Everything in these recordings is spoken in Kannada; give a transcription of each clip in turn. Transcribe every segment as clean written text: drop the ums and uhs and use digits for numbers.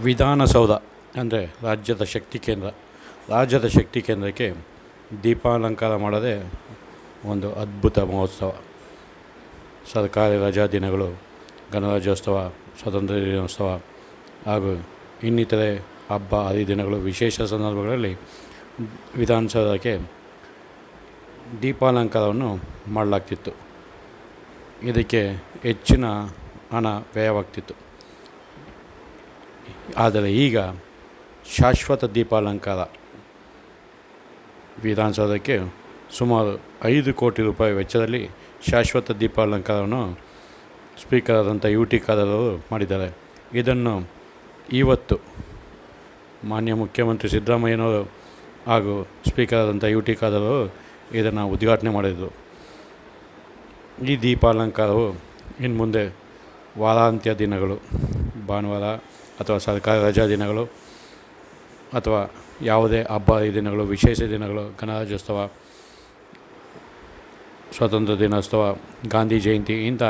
ವಿಧಾನಸೌಧ ಅಂದರೆ ರಾಜ್ಯದ ಶಕ್ತಿ ಕೇಂದ್ರಕ್ಕೆ ದೀಪಾಲಂಕಾರ ಮಾಡೋದೇ ಒಂದು ಅದ್ಭುತ ಮಹೋತ್ಸವ. ಸರ್ಕಾರಿ ರಜಾ ದಿನಗಳು, ಗಣರಾಜ್ಯೋತ್ಸವ, ಸ್ವಾತಂತ್ರ್ಯ ದಿನೋತ್ಸವ ಹಾಗೂ ಇನ್ನಿತರೆ ಹಬ್ಬ ಹರಿದಿನಗಳು, ವಿಶೇಷ ಸಂದರ್ಭಗಳಲ್ಲಿ ವಿಧಾನಸೌಧಕ್ಕೆ ದೀಪಾಲಂಕಾರವನ್ನು ಮಾಡಲಾಗ್ತಿತ್ತು. ಇದಕ್ಕೆ ಹೆಚ್ಚಿನ ಹಣ ವ್ಯಯವಾಗ್ತಿತ್ತು. ಆದರೆ ಈಗ ಶಾಶ್ವತ ದೀಪಾಲಂಕಾರ ವಿಧಾನಸೌಧಕ್ಕೆ ಸುಮಾರು 5 ಕೋಟಿ ರೂಪಾಯಿ ವೆಚ್ಚದಲ್ಲಿ ಶಾಶ್ವತ ದೀಪಾಲಂಕಾರವನ್ನು ಸ್ಪೀಕರ್ ಆದಂಥ UT ಖಾದರ್ ಅವರು ಮಾಡಿದ್ದಾರೆ. ಇದನ್ನು ಇವತ್ತು ಮಾನ್ಯ ಮುಖ್ಯಮಂತ್ರಿ ಸಿದ್ದರಾಮಯ್ಯನವರು ಹಾಗೂ ಸ್ಪೀಕರ್ ಆದಂಥ UT ಖಾದರ್ ಅವರು ಇದನ್ನು ಉದ್ಘಾಟನೆ ಮಾಡಿದರು. ಈ ದೀಪಾಲಂಕಾರವು ಇನ್ನು ಮುಂದೆ ವಾರಾಂತ್ಯ ದಿನಗಳು, ಭಾನುವಾರ ಅಥವಾ ಸರ್ಕಾರಿ ರಜಾ ದಿನಗಳು ಅಥವಾ ಯಾವುದೇ ಹಬ್ಬ ದಿನಗಳು, ವಿಶೇಷ ದಿನಗಳು, ಗಣರಾಜ್ಯೋತ್ಸವ, ಸ್ವಾತಂತ್ರ್ಯ ದಿನೋತ್ಸವ, ಗಾಂಧಿ ಜಯಂತಿ ಇಂಥ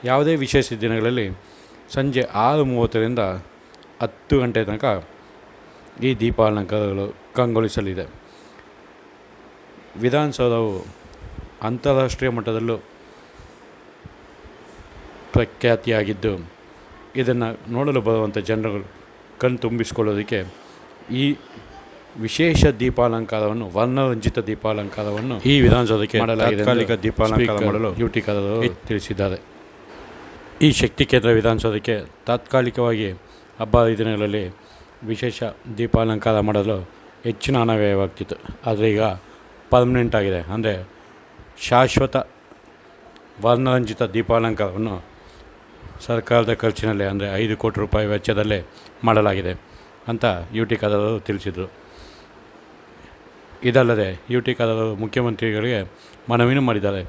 ಯಾವುದೇ ವಿಶೇಷ ದಿನಗಳಲ್ಲಿ ಸಂಜೆ 6:30ರಿಂದ 10 ಗಂಟೆ ತನಕ ಈ ದೀಪಾಲಂಕಾರಗಳು ಕಂಗೊಳಿಸಲಿದೆ. ವಿಧಾನಸೌಧವು ಅಂತಾರಾಷ್ಟ್ರೀಯ ಮಟ್ಟದಲ್ಲೂ ಪ್ರಖ್ಯಾತಿಯಾಗಿದ್ದು, ಇದನ್ನು ನೋಡಲು ಬರುವಂಥ ಜನರು ಕಣ್ತುಂಬಿಸಿಕೊಳ್ಳೋದಕ್ಕೆ ಈ ವಿಶೇಷ ದೀಪಾಲಂಕಾರವನ್ನು, ವರ್ಣರಂಜಿತ ದೀಪಾಲಂಕಾರವನ್ನು ಈ ವಿಧಾನಸೌಧಕ್ಕೆ ಮಾಡಲಾಗಿದೆ. ತಾತ್ಕಾಲಿಕ ದೀಪಾಲಂಕಾರ ಮಾಡಲು UT ಖಾದರ್ ಅವರು ತಿಳಿಸಿದ್ದಾರೆ. ಈ ಶಕ್ತಿ ಕೇಂದ್ರ ವಿಧಾನಸೌಧಕ್ಕೆ ತಾತ್ಕಾಲಿಕವಾಗಿ ಹಬ್ಬ ದಿನಗಳಲ್ಲಿ ವಿಶೇಷ ದೀಪಾಲಂಕಾರ ಮಾಡಲು ಹೆಚ್ಚಿನ ಹಣ ವ್ಯಯವಾಗ್ತಿತ್ತು. ಆದರೆ ಈಗ ಪರ್ಮನೆಂಟ್ ಆಗಿದೆ. ಅಂದರೆ ಶಾಶ್ವತ ವರ್ಣರಂಜಿತ ದೀಪಾಲಂಕಾರವನ್ನು ಸರ್ಕಾರದ ಖರ್ಚಿನಲ್ಲೇ, ಅಂದರೆ 5 ಕೋಟಿ ರೂಪಾಯಿ ವೆಚ್ಚದಲ್ಲೇ ಮಾಡಲಾಗಿದೆ ಅಂತ UT ಖಾದರ್ ಅವರು ತಿಳಿಸಿದರು. ಇದಲ್ಲದೆ UT ಖಾದರ್ ಅವರು ಮುಖ್ಯಮಂತ್ರಿಗಳಿಗೆ ಮನವಿನೂ ಮಾಡಿದ್ದಾರೆ.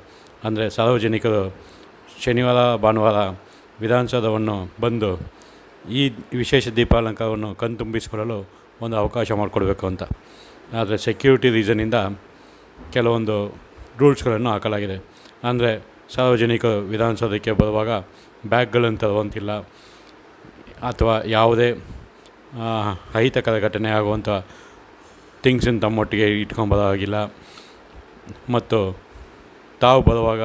ಅಂದರೆ ಸಾರ್ವಜನಿಕರು ಶನಿವಾರ ಭಾನುವಾರ ವಿಧಾನಸೌಧವನ್ನು ಬಂದು ಈ ವಿಶೇಷ ದೀಪಾಲಂಕಾರವನ್ನು ಕಣ್ತುಂಬಿಸಿಕೊಳ್ಳಲು ಒಂದು ಅವಕಾಶ ಮಾಡಿಕೊಡ್ಬೇಕು ಅಂತ. ಆದರೆ ಸೆಕ್ಯೂರಿಟಿ ರೀಸನ್ನಿಂದ ಕೆಲವೊಂದು ರೂಲ್ಸ್ಗಳನ್ನು ಹಾಕಲಾಗಿದೆ. ಅಂದರೆ ಸಾರ್ವಜನಿಕರು ವಿಧಾನಸೌಧಕ್ಕೆ ಬರುವಾಗ ಬ್ಯಾಗ್ಗಳನ್ನು ತರುವಂತಿಲ್ಲ, ಅಥವಾ ಯಾವುದೇ ಅಹಿತಕರ ಘಟನೆ ಆಗುವಂಥ ಥಿಂಗ್ಸನ್ನು ತಮ್ಮೊಟ್ಟಿಗೆ ಇಟ್ಕೊಂಬರೋ ಹಾಗಿಲ್ಲ, ಮತ್ತು ತಾವು ಬರುವಾಗ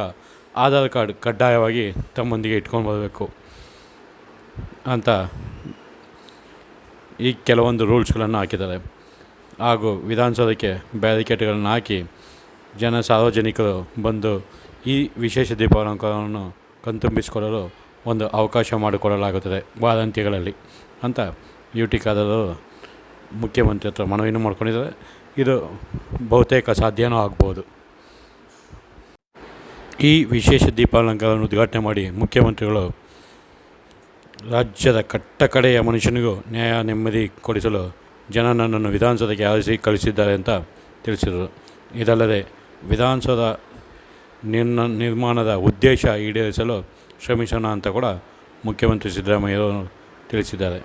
ಆಧಾರ್ ಕಾರ್ಡ್ ಕಡ್ಡಾಯವಾಗಿ ತಮ್ಮೊಂದಿಗೆ ಇಟ್ಕೊಂಡು ಬರಬೇಕು ಅಂತ ಈ ಕೆಲವೊಂದು ರೂಲ್ಸ್ಗಳನ್ನು ಹಾಕಿದ್ದಾರೆ. ಹಾಗೂ ವಿಧಾನಸೌಧಕ್ಕೆ ಬ್ಯಾರಿಕೇಡ್ಗಳನ್ನು ಹಾಕಿ ಸಾರ್ವಜನಿಕರು ಬಂದು ಈ ವಿಶೇಷ ದೀಪಾಲಂಕಾರವನ್ನು ಕಣ್ತುಂಬಿಸಿಕೊಳ್ಳಲು ಒಂದು ಅವಕಾಶ ಮಾಡಿಕೊಡಲಾಗುತ್ತದೆ ವಾರಾಂತ್ಯಗಳಲ್ಲಿ ಅಂತ UT ಖಾದರ್ ಅವರು ಮುಖ್ಯಮಂತ್ರಿ ಹತ್ರ ಮನವಿನೂ ಮಾಡ್ಕೊಂಡಿದ್ದಾರೆ. ಇದು ಬಹುತೇಕ ಸಾಧ್ಯವೂ ಆಗ್ಬೋದು. ಈ ವಿಶೇಷ ದೀಪಾಲಂಕಾರವನ್ನು ಉದ್ಘಾಟನೆ ಮಾಡಿ ಮುಖ್ಯಮಂತ್ರಿಗಳು ರಾಜ್ಯದ ಕಟ್ಟಕಡೆಯ ಮನುಷ್ಯನಿಗೂ ನ್ಯಾಯ ನೆಮ್ಮದಿ ಕೊಡಿಸಲು ನನ್ನನ್ನು ವಿಧಾನಸೌಧಕ್ಕೆ ಆರಿಸಿ ಕಳಿಸಿದ್ದಾರೆ ಅಂತ ತಿಳಿಸಿದರು. ಇದಲ್ಲದೆ ವಿಧಾನಸೌಧ ನಿರ್ಮಾಣದ ಉದ್ದೇಶ ಈಡೇರಿಸಲು ಶ್ರಮಿಸೋಣ ಅಂತ ಕೂಡ ಮುಖ್ಯಮಂತ್ರಿ ಸಿದ್ದರಾಮಯ್ಯವರು ತಿಳಿಸಿದ್ದಾರೆ.